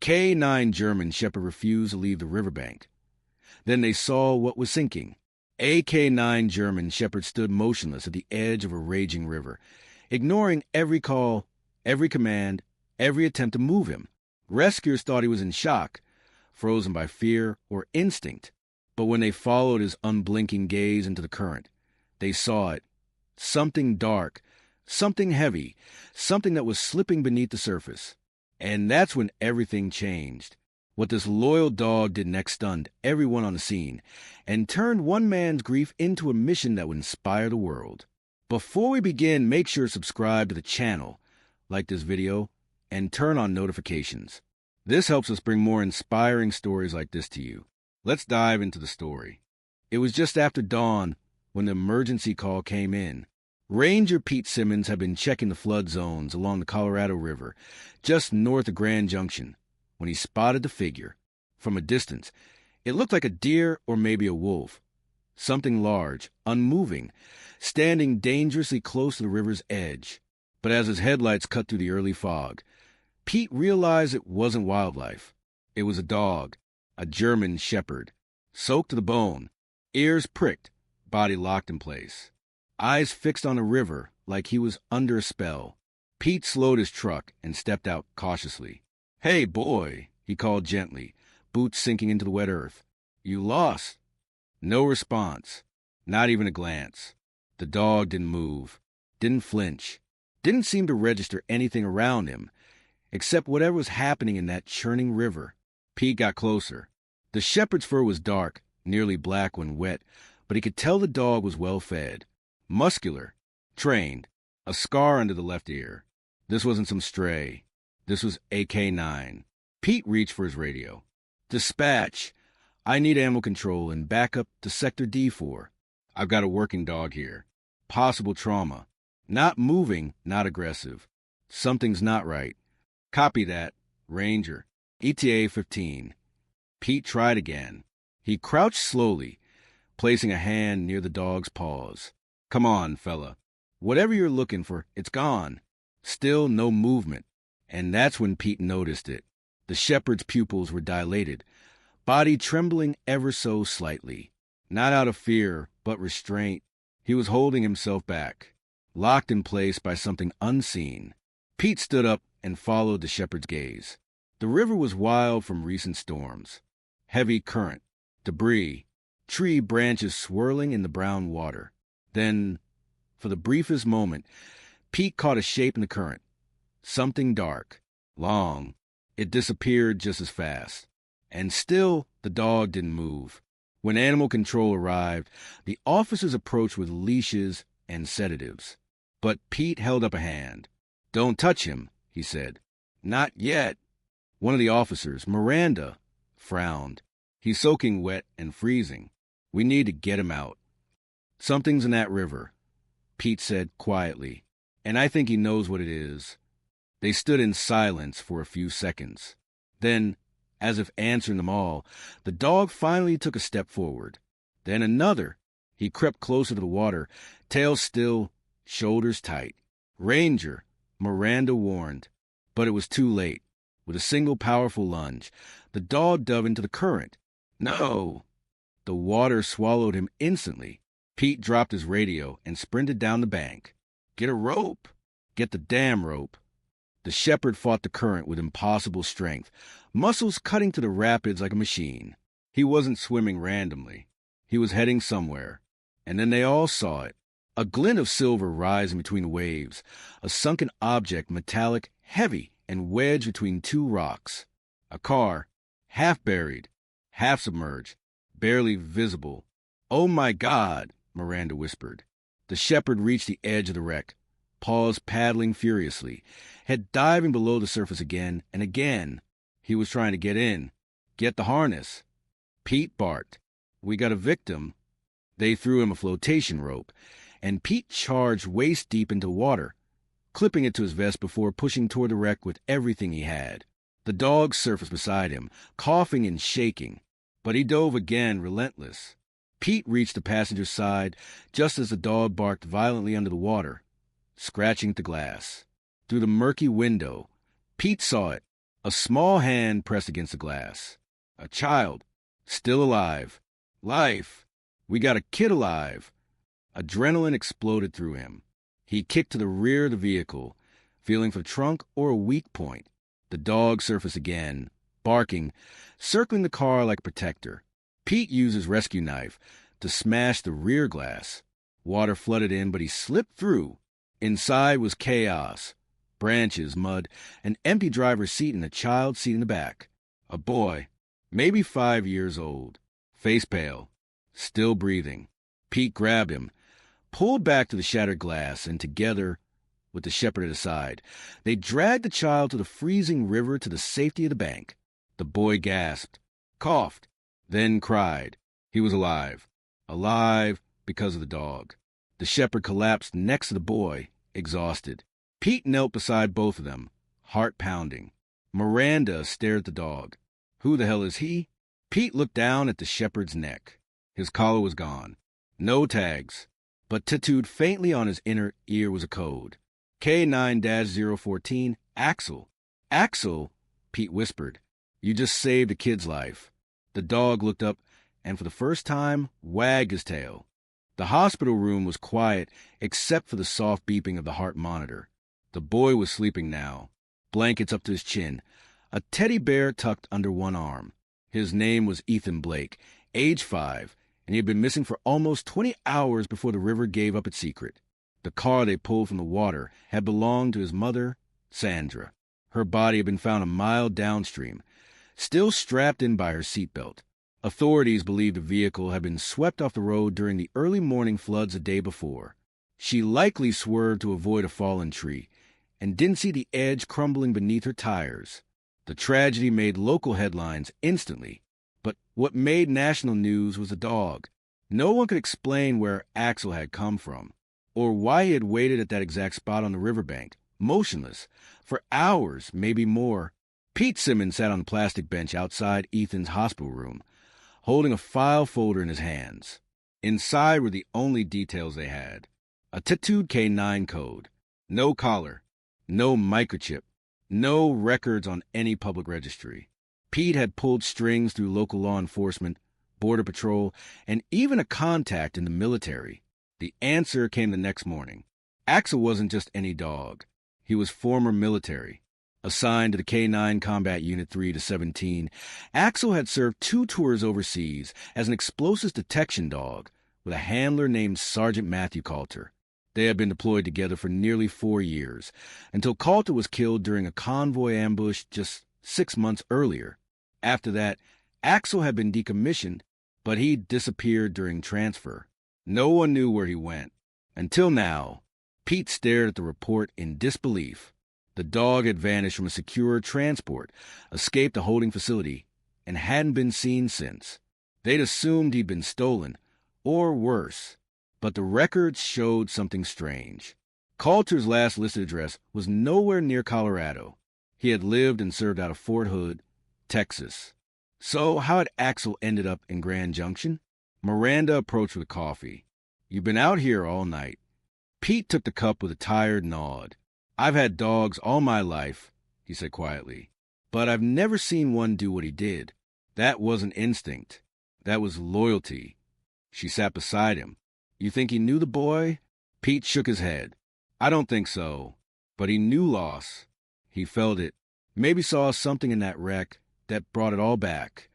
K9 German Shepherd refused to leave the riverbank. Then they saw what was sinking. A K9 German Shepherd stood motionless at the edge of a raging river, ignoring every call, every command, every attempt to move him. Rescuers thought he was in shock, frozen by fear or instinct. But when they followed his unblinking gaze into the current, they saw it. Something dark, something heavy, something that was slipping beneath the surface. And that's when everything changed. What this loyal dog did next stunned everyone on the scene and turned one man's grief into a mission that would inspire the world. Before we begin, make sure to subscribe to the channel, like this video, and turn on notifications. This helps us bring more inspiring stories like this to you. Let's dive into the story. It was just after dawn when the emergency call came in. Ranger Pete Simmons had been checking the flood zones along the Colorado River, just north of Grand Junction, when he spotted the figure. From a distance, it looked like a deer or maybe a wolf. Something large, unmoving, standing dangerously close to the river's edge. But as his headlights cut through the early fog, Pete realized it wasn't wildlife. It was a dog, a German shepherd, soaked to the bone, ears pricked, body locked in place, eyes fixed on the river like he was under a spell. Pete slowed his truck and stepped out cautiously. "Hey, boy," he called gently, boots sinking into the wet earth. "You lost." No response, not even a glance. The dog didn't move, didn't flinch, didn't seem to register anything around him, except whatever was happening in that churning river. Pete got closer. The shepherd's fur was dark, nearly black when wet, but he could tell the dog was well fed, muscular, trained, a scar under the left ear. This wasn't some stray. This was AK-9. Pete reached for his radio. "Dispatch, I need animal control and backup to Sector D4. I've got a working dog here. Possible trauma. Not moving, not aggressive. Something's not right. Copy that. Ranger. ETA 15. Pete tried again. He crouched slowly, placing a hand near the dog's paws. "Come on, fella. Whatever you're looking for, it's gone." Still no movement. And that's when Pete noticed it. The shepherd's pupils were dilated, body trembling ever so slightly. Not out of fear, but restraint. He was holding himself back, locked in place by something unseen. Pete stood up and followed the shepherd's gaze. The river was wild from recent storms. Heavy current, debris, tree branches swirling in the brown water. Then, for the briefest moment, Pete caught a shape in the current. Something dark, long. It disappeared just as fast. And still, the dog didn't move. When animal control arrived, the officers approached with leashes and sedatives. But Pete held up a hand. "Don't touch him," he said. "Not yet." One of the officers, Miranda, frowned. "He's soaking wet and freezing. We need to get him out." "Something's in that river," Pete said quietly, "and I think he knows what it is." They stood in silence for a few seconds. Then, as if answering them all, the dog finally took a step forward. Then another. He crept closer to the water, tail still, shoulders tight. "Ranger," Miranda warned. But it was too late. With a single powerful lunge, the dog dove into the current. "No!" The water swallowed him instantly. Pete dropped his radio and sprinted down the bank. "Get a rope!" "Get the damn rope!" The shepherd fought the current with impossible strength, muscles cutting to the rapids like a machine. He wasn't swimming randomly. He was heading somewhere. And then they all saw it. A glint of silver rising between the waves, a sunken object, metallic, heavy, and wedged between two rocks. A car, half buried, half submerged, barely visible. "Oh my God," Miranda whispered. The shepherd reached the edge of the wreck, paws paddling furiously, head diving below the surface again and again. He was trying to get in, get the harness. Pete barked. "We got a victim." They threw him a flotation rope, and Pete charged waist deep into water, clipping it to his vest before pushing toward the wreck with everything he had. The dog surfaced beside him, coughing and shaking, but he dove again, relentless. Pete reached the passenger's side just as the dog barked violently under the water, scratching at the glass. Through the murky window, Pete saw it, A small hand pressed against the glass. A child. Still alive. Life. We got a kid alive. Adrenaline exploded through him. He kicked to the rear of the vehicle, feeling for the trunk or a weak point. The dog surfaced again, barking, circling the car like a protector. Pete used his rescue knife to smash the rear glass. Water flooded in, but he slipped through. Inside was chaos. Branches, mud, an empty driver's seat and a child's seat in the back. A boy, maybe 5 years old, face pale, still breathing. Pete grabbed him, pulled back to the shattered glass, and together, with the shepherd at his side, they dragged the child to the freezing river to the safety of the bank. The boy gasped, coughed, then cried. He was alive. Alive because of the dog. The shepherd collapsed next to the boy, exhausted. Pete knelt beside both of them, heart pounding. Miranda stared at the dog. Who the hell is he? Pete looked down at the shepherd's neck. His collar was gone. No tags, but tattooed faintly on his inner ear was a code. K9-014, Axel. Axel, Pete whispered. You just saved a kid's life. The dog looked up and for the first time wagged his tail. The hospital room was quiet except for the soft beeping of the heart monitor. The boy was sleeping now, blankets up to his chin, a teddy bear tucked under one arm. His name was Ethan Blake, age 5, and he had been missing for almost 20 hours before the river gave up its secret. The car they pulled from the water had belonged to his mother, Sandra. Her body had been found a mile downstream, still strapped in by her seatbelt. Authorities believed the vehicle had been swept off the road during the early morning floods the day before. She likely swerved to avoid a fallen tree and didn't see the edge crumbling beneath her tires. The tragedy made local headlines instantly, but what made national news was the dog. No one could explain where Axel had come from, or why he had waited at that exact spot on the riverbank, motionless, for hours, maybe more. Pete Simmons sat on the plastic bench outside Ethan's hospital room, holding a file folder in his hands. Inside were the only details they had. A tattooed K9 code. No collar. No microchip. No records on any public registry. Pete had pulled strings through local law enforcement, border patrol, and even a contact in the military. The answer came the next morning. Axel wasn't just any dog. He was former military. Assigned to the K9 Combat Unit 3 to 17, Axel had served 2 tours overseas as an explosives detection dog with a handler named Sergeant Matthew Coulter. They had been deployed together for nearly 4 years, until Coulter was killed during a convoy ambush just 6 months earlier. After that, Axel had been decommissioned, but he disappeared during transfer. No one knew where he went. Until now, Pete stared at the report in disbelief. The dog had vanished from a secure transport, escaped a holding facility, and hadn't been seen since. They'd assumed he'd been stolen, or worse. But the records showed something strange. Coulter's last listed address was nowhere near Colorado. He had lived and served out of Fort Hood, Texas. So how had Axel ended up in Grand Junction? Miranda approached with a coffee. You've been out here all night. Pete took the cup with a tired nod. I've had dogs all my life, he said quietly, but I've never seen one do what he did. That wasn't instinct. That was loyalty. She sat beside him. You think he knew the boy? Pete shook his head. I don't think so, but he knew loss. He felt it, maybe saw something in that wreck that brought it all back.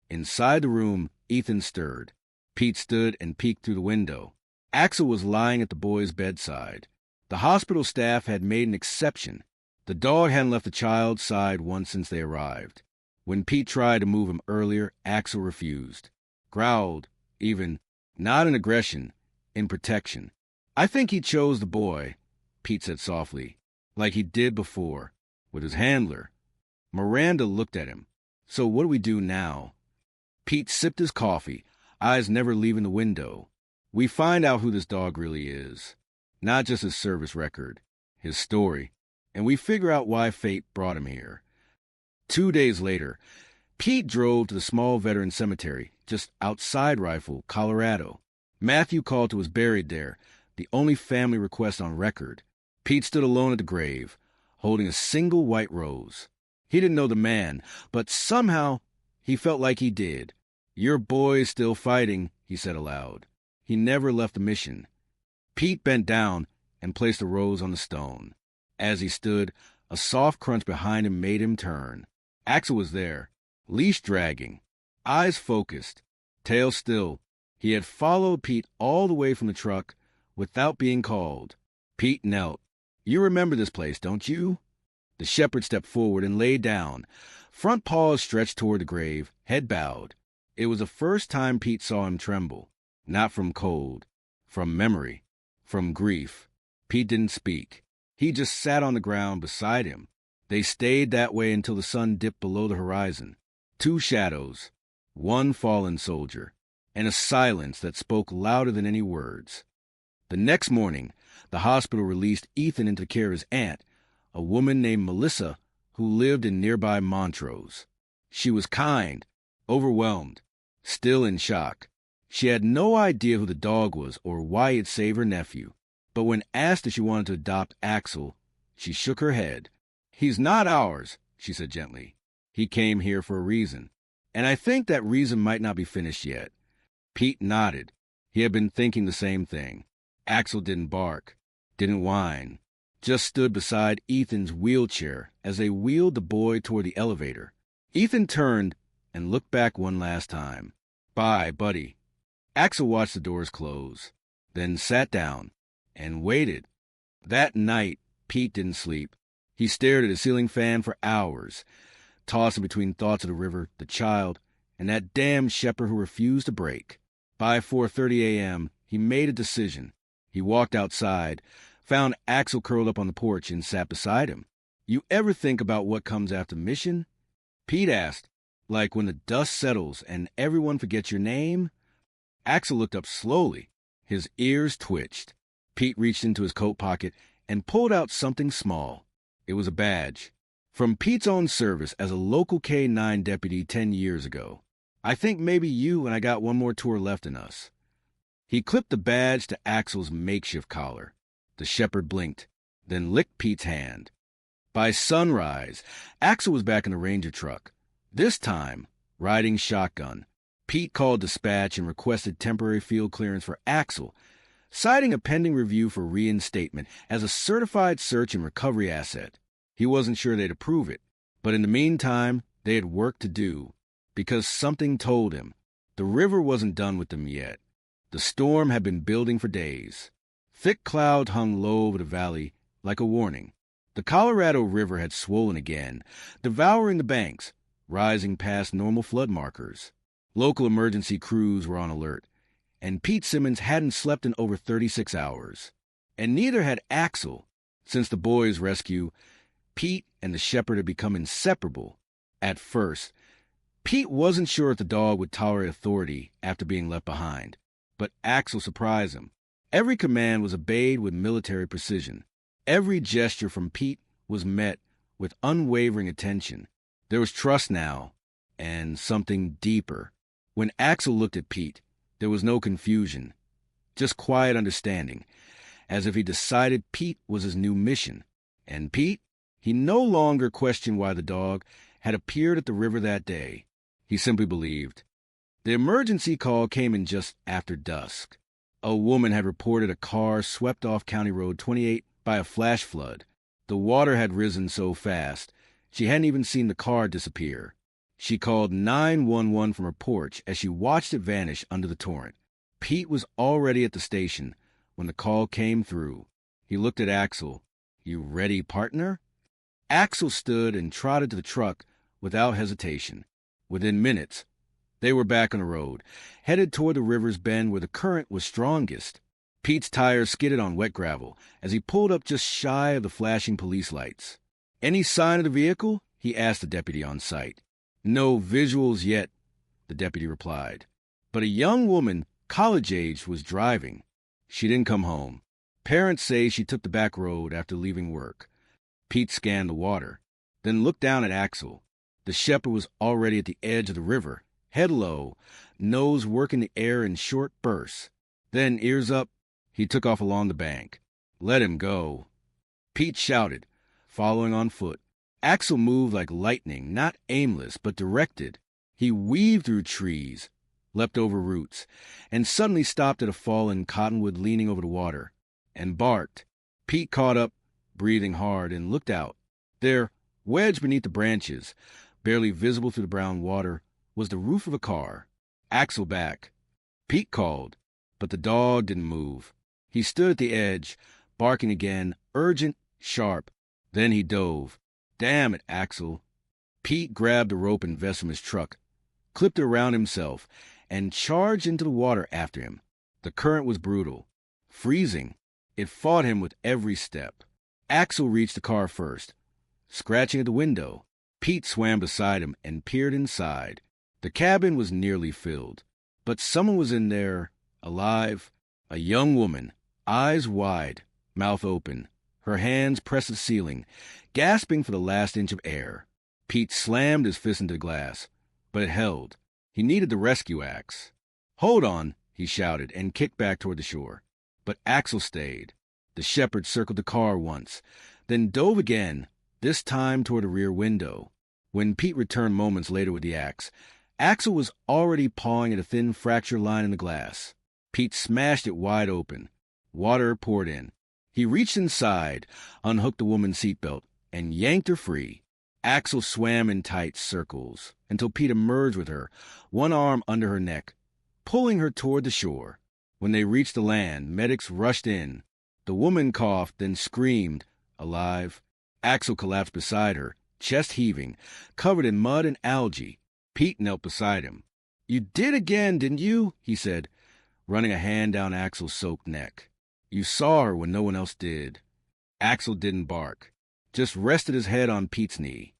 Inside the room, Ethan stirred. Pete stood and peeked through the window. Axel was lying at the boy's bedside. The hospital staff had made an exception. The dog hadn't left the child's side once since they arrived. When Pete tried to move him earlier, Axel refused. Growled, even, not in aggression, in protection. I think he chose the boy, Pete said softly, like he did before, with his handler. Miranda looked at him. So what do we do now? Pete sipped his coffee, eyes never leaving the window. We find out who this dog really is. Not just his service record, his story, and we figure out why fate brought him here. 2 days later, Pete drove to the small veteran cemetery just outside Rifle, Colorado. Matthew Coulter was buried there, the only family request on record. Pete stood alone at the grave, holding a single white rose. He didn't know the man, but somehow he felt like he did. "Your boy's still fighting," he said aloud. "He never left the mission." Pete bent down and placed the rose on the stone. As he stood, a soft crunch behind him made him turn. Axel was there, leash dragging, eyes focused, tail still. He had followed Pete all the way from the truck without being called. Pete knelt. "You remember this place, don't you?" The shepherd stepped forward and lay down, front paws stretched toward the grave, head bowed. It was the first time Pete saw him tremble, not from cold, from memory, from grief. Pete didn't speak. He just sat on the ground beside him. They stayed that way until the sun dipped below the horizon. Two shadows, one fallen soldier, and a silence that spoke louder than any words. The next morning, the hospital released Ethan into the care of his aunt, a woman named Melissa who lived in nearby Montrose. She was kind, overwhelmed, still in shock. She had no idea who the dog was or why it saved her nephew. But when asked if she wanted to adopt Axel, she shook her head. "He's not ours," she said gently. "He came here for a reason, and I think that reason might not be finished yet." Pete nodded. He had been thinking the same thing. Axel didn't bark, didn't whine, just stood beside Ethan's wheelchair as they wheeled the boy toward the elevator. Ethan turned and looked back one last time. "Bye, buddy." Axel watched the doors close, then sat down and waited. That night, Pete didn't sleep. He stared at a ceiling fan for hours, tossing between thoughts of the river, the child, and that damn shepherd who refused to break. By 4:30 a.m., he made a decision. He walked outside, found Axel curled up on the porch, and sat beside him. "You ever think about what comes after the mission?" Pete asked, "Like when the dust settles and everyone forgets your name?" Axel looked up slowly. His ears twitched. Pete reached into his coat pocket and pulled out something small. It was a badge. "From Pete's own service as a local K-9 deputy 10 years ago. I think maybe you and I got one more tour left in us." He clipped the badge to Axel's makeshift collar. The shepherd blinked, then licked Pete's hand. By sunrise, Axel was back in the Ranger truck. This time, riding shotgun. Pete called dispatch and requested temporary field clearance for Axel, citing a pending review for reinstatement as a certified search and recovery asset. He wasn't sure they'd approve it, but in the meantime, they had work to do, because something told him the river wasn't done with them yet. The storm had been building for days. Thick cloud hung low over the valley like a warning. The Colorado River had swollen again, devouring the banks, rising past normal flood markers. Local emergency crews were on alert, and Pete Simmons hadn't slept in over 36 hours. And neither had Axel. Since the boy's rescue, Pete and the shepherd had become inseparable. At first, Pete wasn't sure if the dog would tolerate authority after being left behind, but Axel surprised him. Every command was obeyed with military precision. Every gesture from Pete was met with unwavering attention. There was trust now, and something deeper. When Axel looked at Pete, there was no confusion, just quiet understanding, as if he decided Pete was his new mission. And Pete, he no longer questioned why the dog had appeared at the river that day. He simply believed. The emergency call came in just after dusk. A woman had reported a car swept off County Road 28 by a flash flood. The water had risen so fast, she hadn't even seen the car disappear. She called 911 from her porch as she watched it vanish under the torrent. Pete was already at the station when the call came through. He looked at Axel. "You ready, partner?" Axel stood and trotted to the truck without hesitation. Within minutes, they were back on the road, headed toward the river's bend where the current was strongest. Pete's tires skidded on wet gravel as he pulled up just shy of the flashing police lights. "Any sign of the vehicle?" he asked the deputy on site. "No visuals yet," the deputy replied. But a young woman, college-aged, was driving. She didn't come home. Parents say she took the back road after leaving work. Pete scanned the water, then looked down at Axel. The shepherd was already at the edge of the river, head low, nose working the air in short bursts. Then, ears up, he took off along the bank. "Let him go." Pete shouted, following on foot. Axel moved like lightning, not aimless, but directed. He weaved through trees, leapt over roots, and suddenly stopped at a fallen cottonwood leaning over the water, and barked. Pete caught up, breathing hard, and looked out. There, wedged beneath the branches, barely visible through the brown water, was the roof of a car. Axel back. Pete called, but the dog didn't move. He stood at the edge, barking again, urgent, sharp. Then he dove. Damn it, Axel. Pete grabbed a rope and vest from his truck, clipped it around himself, and charged into the water after him. The current was brutal, freezing. It fought him with every step. Axel reached the car first, scratching at the window. Pete swam beside him and peered inside. The cabin was nearly filled, but someone was in there, alive. A young woman, eyes wide, mouth open, her hands pressed to the ceiling, gasping for the last inch of air. Pete slammed his fist into the glass, but it held. He needed the rescue axe. "Hold on," he shouted, and kicked back toward the shore. But Axel stayed. The shepherd circled the car once, then dove again, this time toward a rear window. When Pete returned moments later with the axe, Axel was already pawing at a thin fracture line in the glass. Pete smashed it wide open. Water poured in. He reached inside, unhooked the woman's seatbelt, and yanked her free. Axel swam in tight circles until Pete emerged with her, one arm under her neck, pulling her toward the shore. When they reached the land, medics rushed in. The woman coughed, then screamed, alive. Axel collapsed beside her, chest heaving, covered in mud and algae. Pete knelt beside him. "You did again, didn't you?" he said, running a hand down Axel's soaked neck. "You saw her when no one else did." Axel didn't bark, just rested his head on Pete's knee.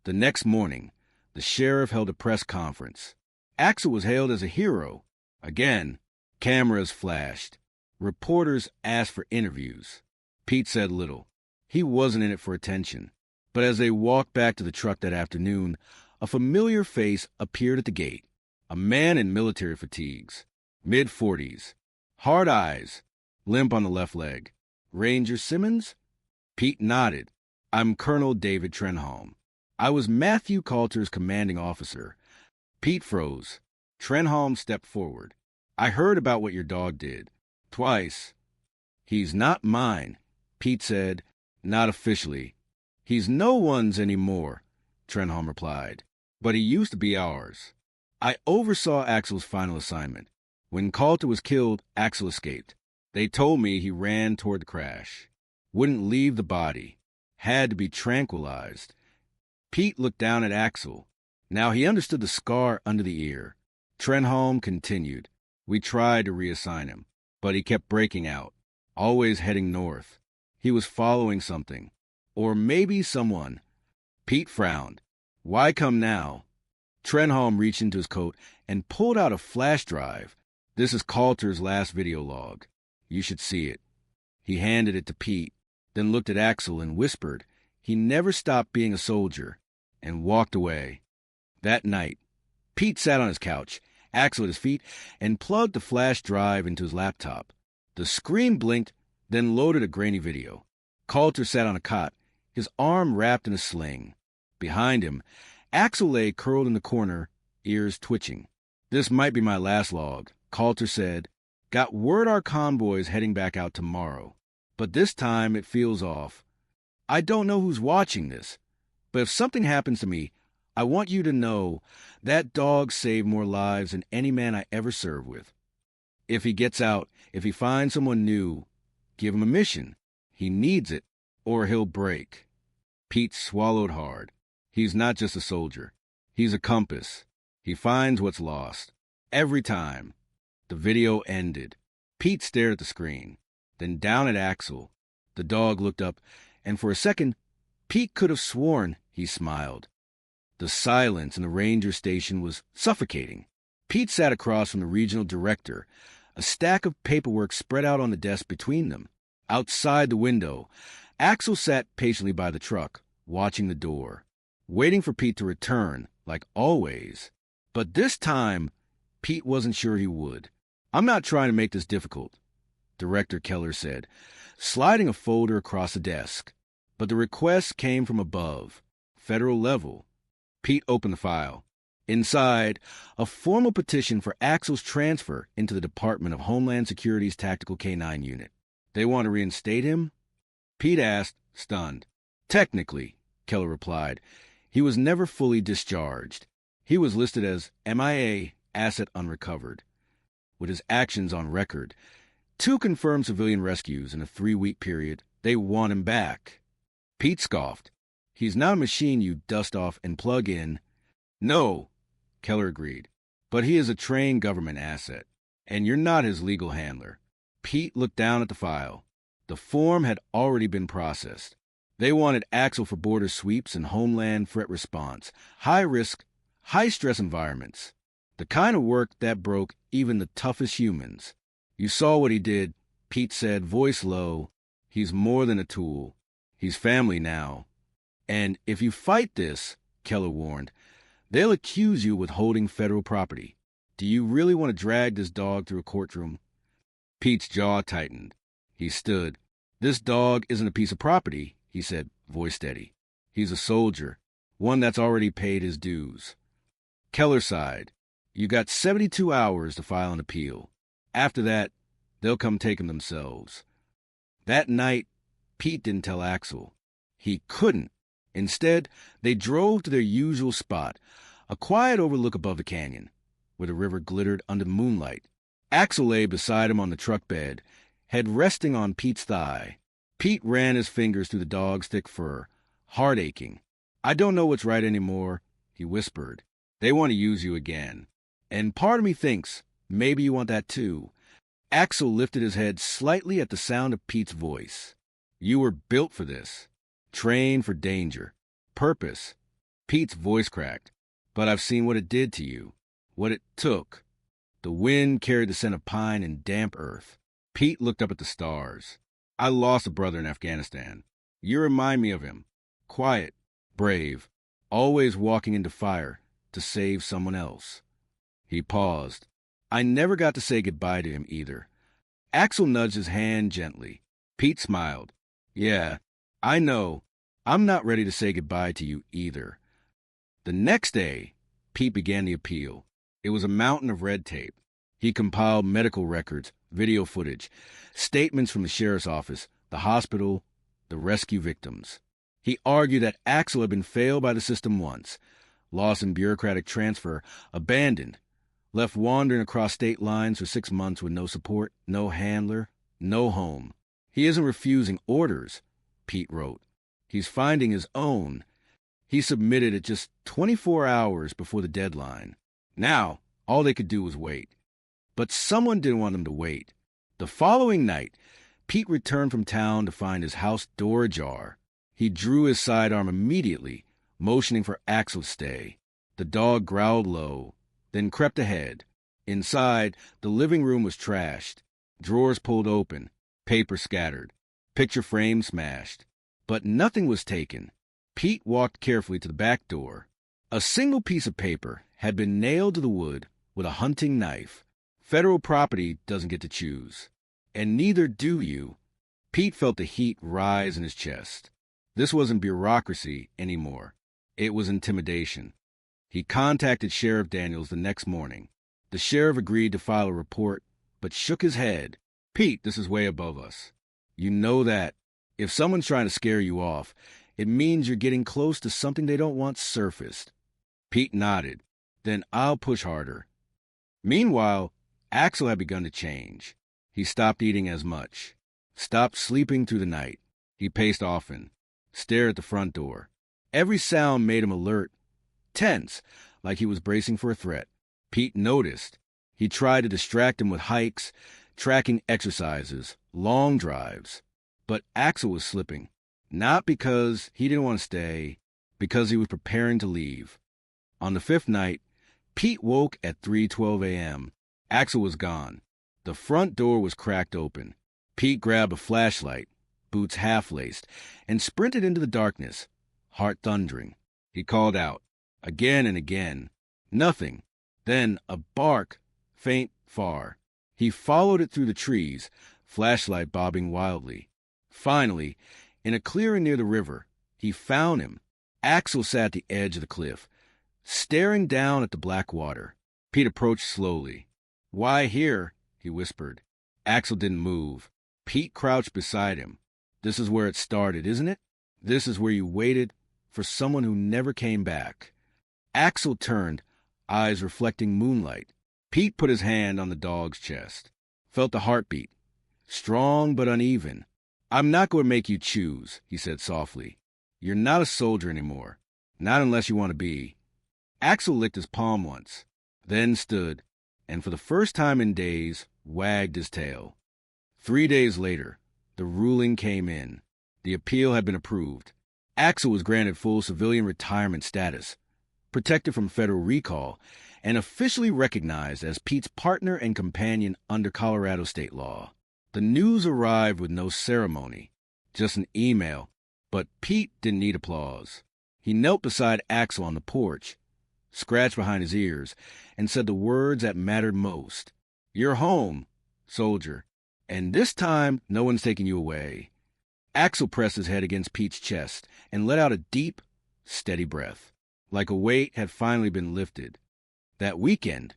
The next morning, the sheriff held a press conference. Axel was hailed as a hero. Again, cameras flashed. Reporters asked for interviews. Pete said little. He wasn't in it for attention. But as they walked back to the truck that afternoon, a familiar face appeared at the gate. A man in military fatigues, mid-40s, hard eyes, limp on the left leg. "Ranger Simmons?" Pete nodded. "I'm Colonel David Trenholm. I was Matthew Coulter's commanding officer." Pete froze. Trenholm stepped forward. "I heard about what your dog did. Twice." "He's not mine," Pete said. "Not officially." "He's no one's anymore," Trenholm replied. "But he used to be ours." "I oversaw Axel's final assignment. When Coulter was killed, Axel escaped. They told me he ran toward the crash. Wouldn't leave the body. Had to be tranquilized." Pete looked down at Axel. Now he understood the scar under the ear. Trenholm continued. "We tried to reassign him, but he kept breaking out, always heading north. He was following something. Or maybe someone." Pete frowned. "Why come now?" Trenholm reached into his coat and pulled out a flash drive. "This is Coulter's last video log. You should see it." He handed it to Pete, then looked at Axel and whispered, "He never stopped being a soldier," and walked away. That night, Pete sat on his couch, Axel at his feet, and plugged the flash drive into his laptop. The screen blinked, then loaded a grainy video. Coulter sat on a cot, his arm wrapped in a sling. Behind him, Axel lay curled in the corner, ears twitching. "This might be my last log," Coulter said. "Got word our convoy's heading back out tomorrow. But this time it feels off. I don't know who's watching this, but if something happens to me, I want you to know that dog saved more lives than any man I ever served with. If he gets out, if he finds someone new, give him a mission. He needs it, or he'll break." Pete swallowed hard. He's not just a soldier. He's a compass. He finds what's lost. Every time. The video ended. Pete stared at the screen, then down at Axel. The dog looked up, and for a second, Pete could have sworn he smiled. The silence in the ranger station was suffocating. Pete sat across from the regional director, a stack of paperwork spread out on the desk between them. Outside the window, Axel sat patiently by the truck, watching the door, waiting for Pete to return, like always. But this time, Pete wasn't sure he would. "I'm not trying to make this difficult," Director Keller said, sliding a folder across the desk. "But the request came from above. federal level. Pete opened the file. Inside, a formal petition for Axel's transfer into the Department of Homeland Security's Tactical K-9 unit. They want to reinstate him? Pete asked, stunned. Technically, Keller replied. He was never fully discharged. He was listed as MIA, asset unrecovered. With his actions on record, 2 confirmed civilian rescues in a 3-week period, they want him back. Pete scoffed. He's not a machine you dust off and plug in. No, Keller agreed. But he is a trained government asset, and you're not his legal handler. Pete looked down at the file. The form had already been processed. They wanted Axel for border sweeps and homeland threat response, high-risk, high-stress environments, the kind of work that broke even the toughest humans. You saw what he did, Pete said, voice low. He's more than a tool. He's family now. And if you fight this, Keller warned, they'll accuse you with holding federal property. Do you really want to drag this dog through a courtroom? Pete's jaw tightened. He stood. This dog isn't a piece of property, he said, voice steady. He's a soldier, one that's already paid his dues. Keller sighed. You got 72 hours to file an appeal. After that, they'll come take him themselves. That night, Pete didn't tell Axel. He couldn't. Instead, they drove to their usual spot, a quiet overlook above the canyon, where the river glittered under the moonlight. Axel lay beside him on the truck bed, head resting on Pete's thigh. Pete ran his fingers through the dog's thick fur, heart aching. I don't know what's right anymore, he whispered. They want to use you again. And part of me thinks maybe you want that too. Axel lifted his head slightly at the sound of Pete's voice. You were built for this. Trained for danger. Purpose. Pete's voice cracked. But I've seen what it did to you. What it took. The wind carried the scent of pine and damp earth. Pete looked up at the stars. I lost a brother in Afghanistan. You remind me of him. Quiet, brave, always walking into fire to save someone else. He paused. I never got to say goodbye to him either. Axel nudged his hand gently. Pete smiled. Yeah, I know. I'm not ready to say goodbye to you either. The next day, Pete began the appeal. It was a mountain of red tape. He compiled medical records, video footage, statements from the sheriff's office, the hospital, the rescue victims. He argued that Axel had been failed by the system once, lost in bureaucratic transfer, abandoned, left wandering across state lines for 6 months with no support, no handler, no home. He isn't refusing orders, Pete wrote. He's finding his own. He submitted it just 24 hours before the deadline. Now, all they could do was wait. But someone didn't want them to wait. The following night, Pete returned from town to find his house door ajar. He drew his sidearm immediately, motioning for Axel to stay. The dog growled low, then crept ahead. Inside, the living room was trashed. Drawers pulled open, paper scattered, picture frames smashed. But nothing was taken. Pete walked carefully to the back door. A single piece of paper had been nailed to the wood with a hunting knife. Federal property doesn't get to choose. And neither do you. Pete felt the heat rise in his chest. This wasn't bureaucracy anymore. It was intimidation. He contacted Sheriff Daniels the next morning. The sheriff agreed to file a report, but shook his head. Pete, this is way above us. You know that. If someone's trying to scare you off, it means you're getting close to something they don't want surfaced. Pete nodded. Then I'll push harder. Meanwhile, Axel had begun to change. He stopped eating as much, stopped sleeping through the night. He paced often, stared at the front door. Every sound made him alert, tense, like he was bracing for a threat. Pete noticed. He tried to distract him with hikes, tracking exercises, long drives. But Axel was slipping, not because he didn't want to stay, because he was preparing to leave. On the 5th night, Pete woke at 3:12 a.m. Axel was gone. The front door was cracked open. Pete grabbed a flashlight, boots half-laced, and sprinted into the darkness, heart thundering. He called out, again and again. Nothing. Then a bark, faint, far. He followed it through the trees, flashlight bobbing wildly. Finally, in a clearing near the river, he found him. Axel sat at the edge of the cliff, staring down at the black water. Pete approached slowly. "Why here?" he whispered. Axel didn't move. Pete crouched beside him. "This is where it started, isn't it? This is where you waited for someone who never came back." Axel turned, eyes reflecting moonlight. Pete put his hand on the dog's chest, felt the heartbeat, strong but uneven. "I'm not going to make you choose," he said softly. "You're not a soldier anymore, not unless you want to be." Axel licked his palm once, then stood, and for the first time in days, wagged his tail. 3 days later, the ruling came in. The appeal had been approved. Axel was granted full civilian retirement status, protected from federal recall, and officially recognized as Pete's partner and companion under Colorado state law. The news arrived with no ceremony, just an email, but Pete didn't need applause. He knelt beside Axel on the porch, scratched behind his ears, and said the words that mattered most. "You're home, soldier, and this time no one's taking you away." Axel pressed his head against Pete's chest and let out a deep, steady breath, like a weight had finally been lifted. That weekend,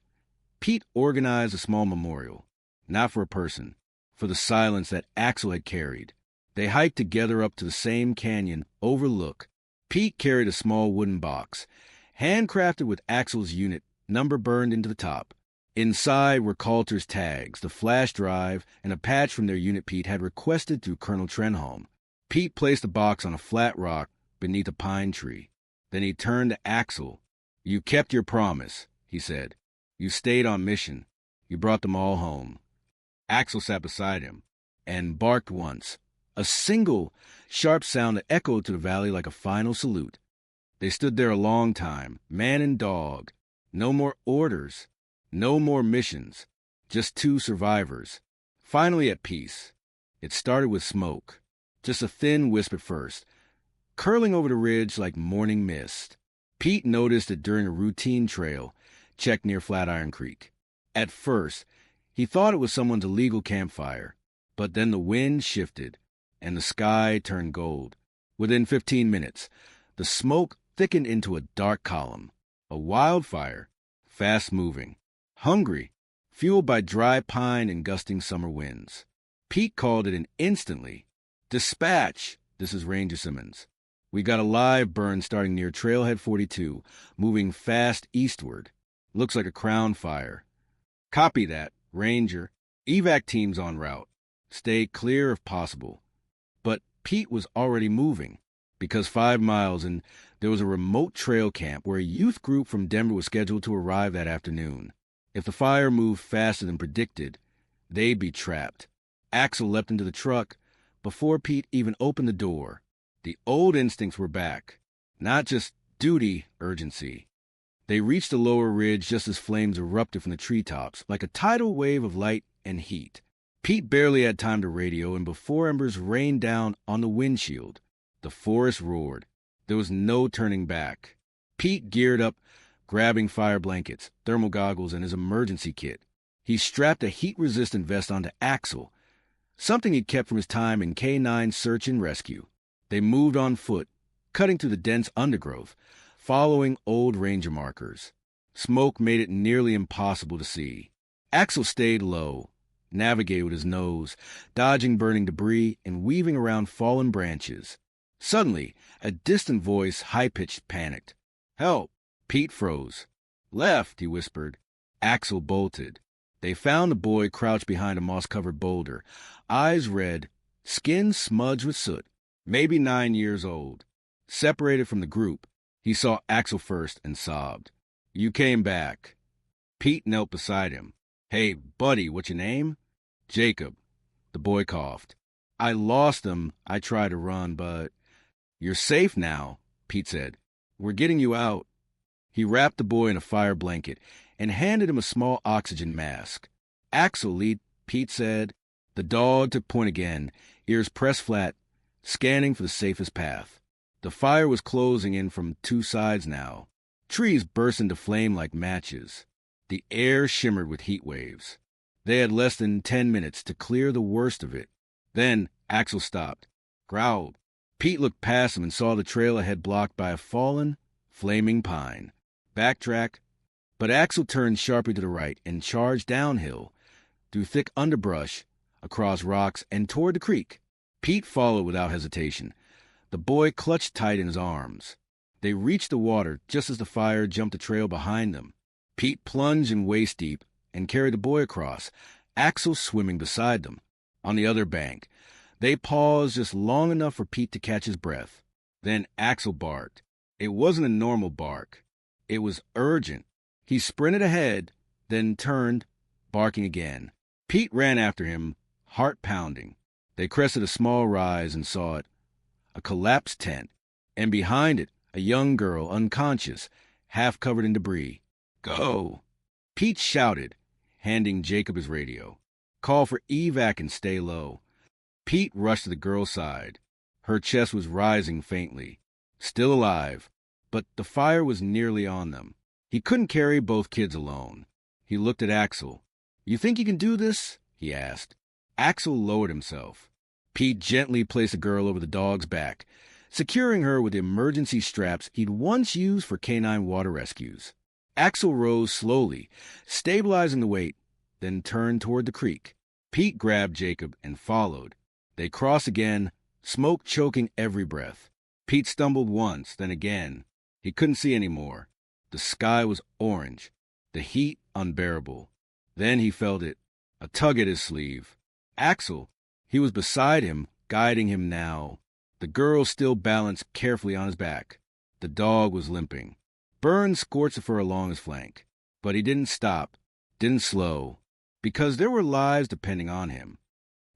Pete organized a small memorial, not for a person, for the silence that Axel had carried. They hiked together up to the same canyon overlook. Pete carried a small wooden box, handcrafted with Axel's unit number burned into the top. Inside were Coulter's tags, the flash drive, and a patch from their unit Pete had requested through Colonel Trenholm. Pete placed the box on a flat rock beneath a pine tree. Then he turned to Axel. "You kept your promise," he said. "You stayed on mission. You brought them all home." Axel sat beside him and barked once, a single, sharp sound that echoed to the valley like a final salute. They stood there a long time, man and dog. No more orders, no more missions, just two survivors, finally at peace. It started with smoke, just a thin wisp at first, curling over the ridge like morning mist. Pete noticed it during a routine trail check near Flatiron Creek. At first, he thought it was someone's illegal campfire, but then the wind shifted, and the sky turned gold. Within 15 minutes, the smoke thickened into a dark column, a wildfire, fast-moving, hungry, fueled by dry pine and gusting summer winds. Pete called it in instantly. "Dispatch!" This is Ranger Simmons. "We got a live burn starting near Trailhead 42, moving fast eastward. Looks like a crown fire." "Copy that, Ranger. Evac team's en route. Stay clear if possible." But Pete was already moving, because 5 miles and there was a remote trail camp where a youth group from Denver was scheduled to arrive that afternoon. If the fire moved faster than predicted, they'd be trapped. Axel leapt into the truck before Pete even opened the door. The old instincts were back, not just duty, urgency. They reached the lower ridge just as flames erupted from the treetops, like a tidal wave of light and heat. Pete barely had time to radio, and before embers rained down on the windshield, the forest roared. There was no turning back. Pete geared up, grabbing fire blankets, thermal goggles, and his emergency kit. He strapped a heat-resistant vest onto Axel, something he'd kept from his time in K-9 search and rescue. They moved on foot, cutting through the dense undergrowth, following old ranger markers. Smoke made it nearly impossible to see. Axel stayed low, navigated with his nose, dodging burning debris and weaving around fallen branches. Suddenly, a distant voice, high-pitched, panicked. "Help!" Pete froze. "Left," he whispered. Axel bolted. They found the boy crouched behind a moss-covered boulder, eyes red, skin smudged with soot, maybe 9 years old. Separated from the group, he saw Axel first and sobbed. "You came back." Pete knelt beside him. "Hey, buddy, what's your name?" "Jacob." The boy coughed. "I lost him. I tried to run, but—" "You're safe now," Pete said. "We're getting you out." He wrapped the boy in a fire blanket and handed him a small oxygen mask. "Axel, lead," Pete said. The dog took point again, ears pressed flat, scanning for the safest path. The fire was closing in from 2 sides now. Trees burst into flame like matches. The air shimmered with heat waves. They had less than 10 minutes to clear the worst of it. Then Axel stopped, growled. Pete looked past him and saw the trail ahead blocked by a fallen, flaming pine. Backtrack. But Axel turned sharply to the right and charged downhill, through thick underbrush, across rocks, and toward the creek. Pete followed without hesitation. The boy clutched tight in his arms. They reached the water just as the fire jumped the trail behind them. Pete plunged in waist-deep and carried the boy across, Axel swimming beside them. On the other bank, they paused just long enough for Pete to catch his breath. Then Axel barked. It wasn't a normal bark. It was urgent. He sprinted ahead, then turned, barking again. Pete ran after him, heart pounding. They crested a small rise and saw it, a collapsed tent, and behind it, a young girl, unconscious, half covered in debris. Go! Pete shouted, handing Jacob his radio. Call for evac and stay low. Pete rushed to the girl's side. Her chest was rising faintly. Still alive, but the fire was nearly on them. He couldn't carry both kids alone. He looked at Axel. You think you can do this? He asked. Axel lowered himself. Pete gently placed the girl over the dog's back, securing her with the emergency straps he'd once used for canine water rescues. Axel rose slowly, stabilizing the weight, then turned toward the creek. Pete grabbed Jacob and followed. They crossed again, smoke choking every breath. Pete stumbled once, then again. He couldn't see any more. The sky was orange, the heat unbearable. Then he felt it, a tug at his sleeve. Axel, he was beside him, guiding him now. The girl still balanced carefully on his back. The dog was limping. Burns scorched the fur along his flank. But he didn't stop, didn't slow, because there were lives depending on him.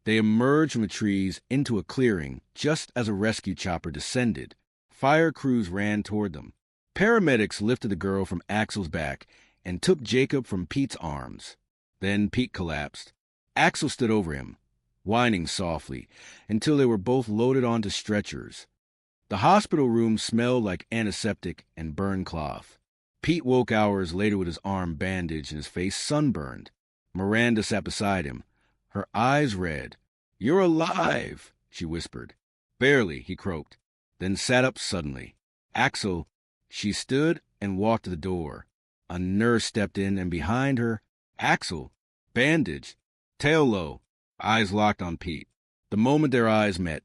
They emerged from the trees into a clearing just as a rescue chopper descended. Fire crews ran toward them. Paramedics lifted the girl from Axel's back and took Jacob from Pete's arms. Then Pete collapsed. Axel stood over him, whining softly, until they were both loaded onto stretchers. The hospital room smelled like antiseptic and burned cloth. Pete woke hours later with his arm bandaged and his face sunburned. Miranda sat beside him, her eyes red. You're alive, she whispered. Barely, he croaked, then sat up suddenly. Axel, she stood and walked to the door. A nurse stepped in, and behind her, Axel, bandaged, tail low, eyes locked on Pete. The moment their eyes met,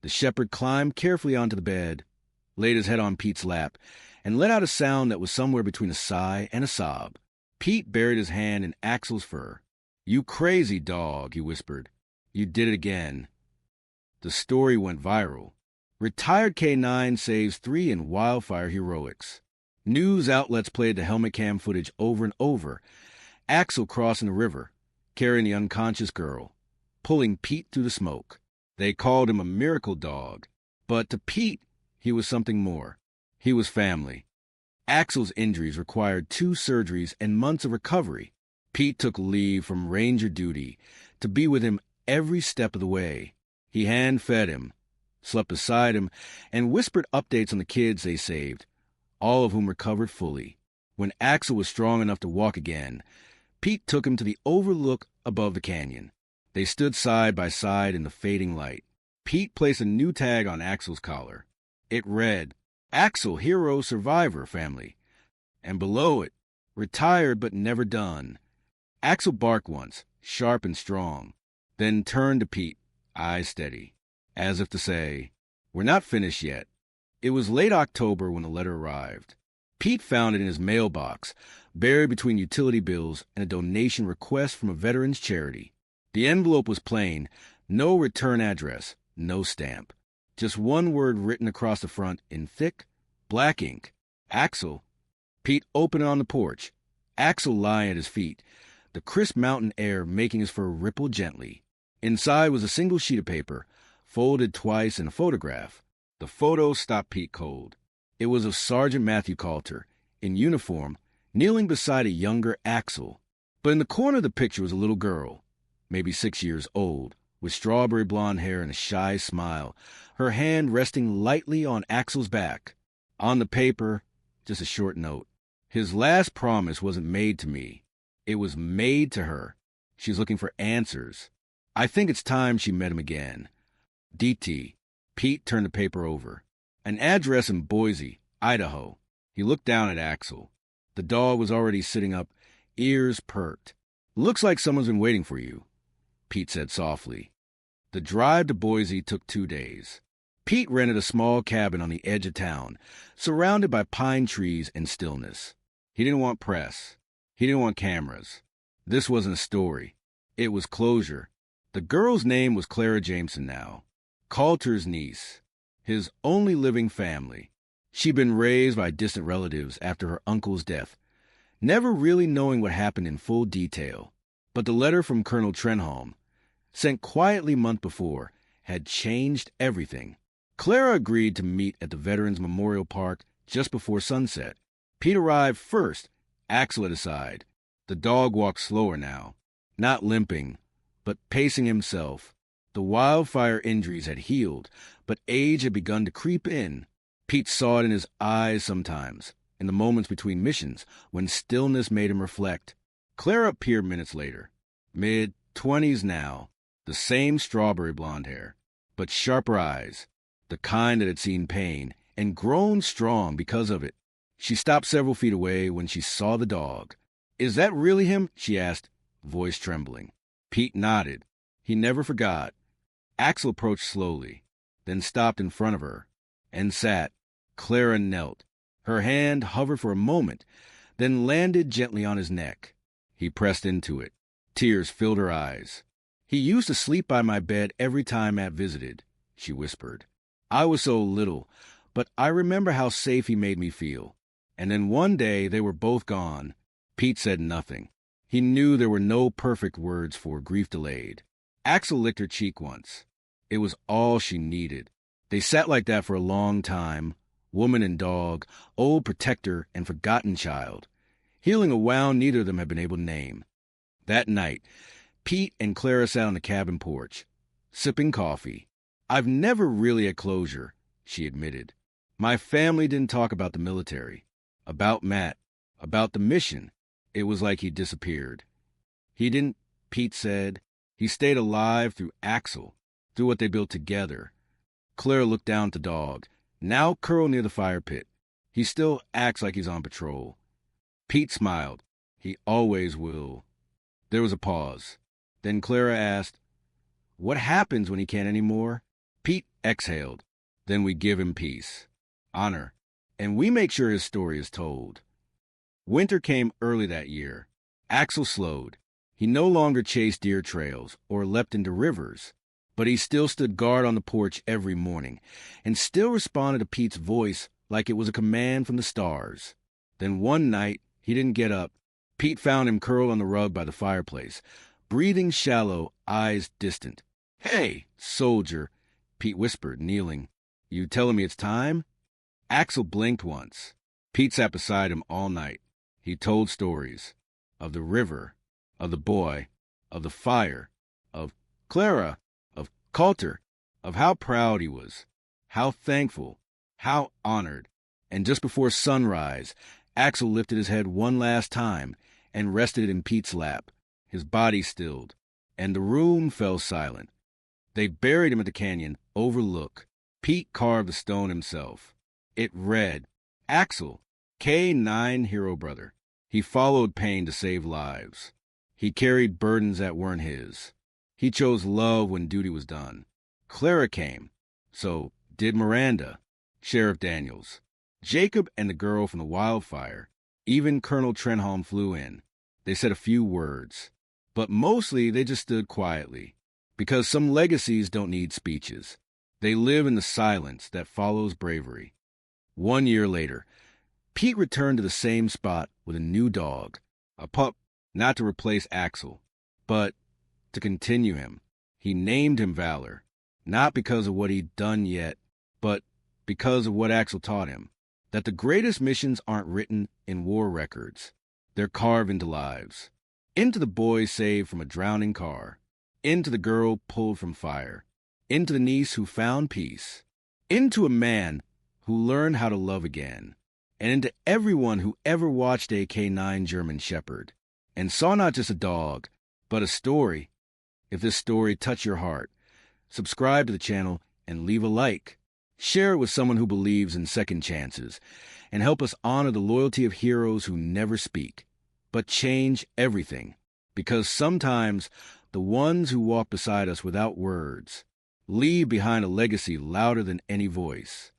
the shepherd climbed carefully onto the bed, laid his head on Pete's lap, and let out a sound that was somewhere between a sigh and a sob. Pete buried his hand in Axel's fur. You crazy dog, he whispered. You did it again. The story went viral. Retired K9 saves 3 in wildfire heroics. News outlets played the helmet cam footage over and over. Axel crossing the river, carrying the unconscious girl, pulling Pete through the smoke. They called him a miracle dog, but to Pete, he was something more. He was family. Axel's injuries required 2 surgeries and months of recovery. Pete took leave from ranger duty to be with him every step of the way. He hand-fed him, slept beside him, and whispered updates on the kids they saved, all of whom recovered fully. When Axel was strong enough to walk again, Pete took him to the overlook above the canyon. They stood side by side in the fading light. Pete placed a new tag on Axel's collar. It read, Axel, Hero Survivor Family. And below it, Retired but Never Done. Axel barked once, sharp and strong, then turned to Pete, eyes steady, as if to say, We're not finished yet. It was late October when the letter arrived. Pete found it in his mailbox, buried between utility bills and a donation request from a veterans charity. The envelope was plain, no return address, no stamp. Just one word written across the front in thick, black ink. Axel. Pete opened it on the porch. Axel lying at his feet, the crisp mountain air making his fur ripple gently. Inside was a single sheet of paper, folded twice in a photograph. The photo stopped Pete cold. It was of Sergeant Matthew Coulter, in uniform, kneeling beside a younger Axel. But in the corner of the picture was a little girl, maybe 6 years old, with strawberry blonde hair and a shy smile, her hand resting lightly on Axel's back. On the paper, just a short note. His last promise wasn't made to me. It was made to her. She's looking for answers. I think it's time she met him again. DT. Pete turned the paper over. An address in Boise, Idaho. He looked down at Axel. The dog was already sitting up, ears perked. "Looks like someone's been waiting for you," Pete said softly. The drive to Boise took 2 days. Pete rented a small cabin on the edge of town, surrounded by pine trees and stillness. He didn't want press. He didn't want cameras. This wasn't a story. It was closure. The girl's name was Clara Jameson now, Coulter's niece, his only living family. She'd been raised by distant relatives after her uncle's death, never really knowing what happened in full detail. But the letter from Colonel Trenholm, sent quietly month before, had changed everything. Clara agreed to meet at the Veterans Memorial Park just before sunset. Pete arrived first, Axel at his side. The dog walked slower now, not limping, but pacing himself. The wildfire injuries had healed, but age had begun to creep in. Pete saw it in his eyes sometimes, in the moments between missions, when stillness made him reflect. Clara appeared minutes later, mid-20s now, the same strawberry blonde hair, but sharper eyes, the kind that had seen pain, and grown strong because of it. She stopped several feet away when she saw the dog. "Is that really him?" she asked, voice trembling. Pete nodded. He never forgot. Axel approached slowly, then stopped in front of her, and sat. Clara knelt. Her hand hovered for a moment, then landed gently on his neck. He pressed into it. Tears filled her eyes. "He used to sleep by my bed every time Matt visited," she whispered. "I was so little, but I remember how safe he made me feel. And then one day they were both gone." Pete said nothing. He knew there were no perfect words for grief delayed. Axel licked her cheek once. It was all she needed. They sat like that for a long time, woman and dog, old protector and forgotten child, healing a wound neither of them had been able to name. That night, Pete and Clara sat on the cabin porch, sipping coffee. "I've never really had closure," she admitted. "My family didn't talk about the military, about Matt, about the mission. It was like he disappeared." "He didn't," Pete said. "He stayed alive through Axel, through what they built together." Clara looked down at the dog, now curled near the fire pit. "He still acts like he's on patrol." Pete smiled. "He always will." There was a pause. Then Clara asked, "What happens when he can't anymore?" Pete exhaled. "Then we give him peace, honor, and we make sure his story is told." Winter came early that year. Axel slowed. He no longer chased deer trails or leapt into rivers, but he still stood guard on the porch every morning and still responded to Pete's voice like it was a command from the stars. Then one night, he didn't get up. Pete found him curled on the rug by the fireplace, breathing shallow, eyes distant. "Hey, soldier," Pete whispered, kneeling. "You telling me it's time?" Axel blinked once. Pete sat beside him all night. He told stories of the river, of the boy, of the fire, of Clara, of Coulter, of how proud he was, how thankful, how honored. And just before sunrise, Axel lifted his head one last time and rested in Pete's lap. His body stilled, and the room fell silent. They buried him at the canyon overlook. Pete carved the stone himself. It read, "Axel, K9 hero brother." He followed pain to save lives. He carried burdens that weren't his. He chose love when duty was done. Clara came. So did Miranda, Sheriff Daniels, Jacob and the girl from the wildfire. Even Colonel Trenholm flew in. They said a few words, but mostly they just stood quietly, because some legacies don't need speeches. They live in the silence that follows bravery. 1 year later, Pete returned to the same spot with a new dog, a pup, not to replace Axel, but to continue him. He named him Valor, not because of what he'd done yet, but because of what Axel taught him, that the greatest missions aren't written in war records. They're carved into lives, into the boy saved from a drowning car, into the girl pulled from fire, into the niece who found peace, into a man who learned how to love again, and into everyone who ever watched a K9 German Shepherd and saw not just a dog, but a story. If this story touched your heart, subscribe to the channel and leave a like. Share it with someone who believes in second chances, and help us honor the loyalty of heroes who never speak, but change everything. Because sometimes the ones who walk beside us without words leave behind a legacy louder than any voice.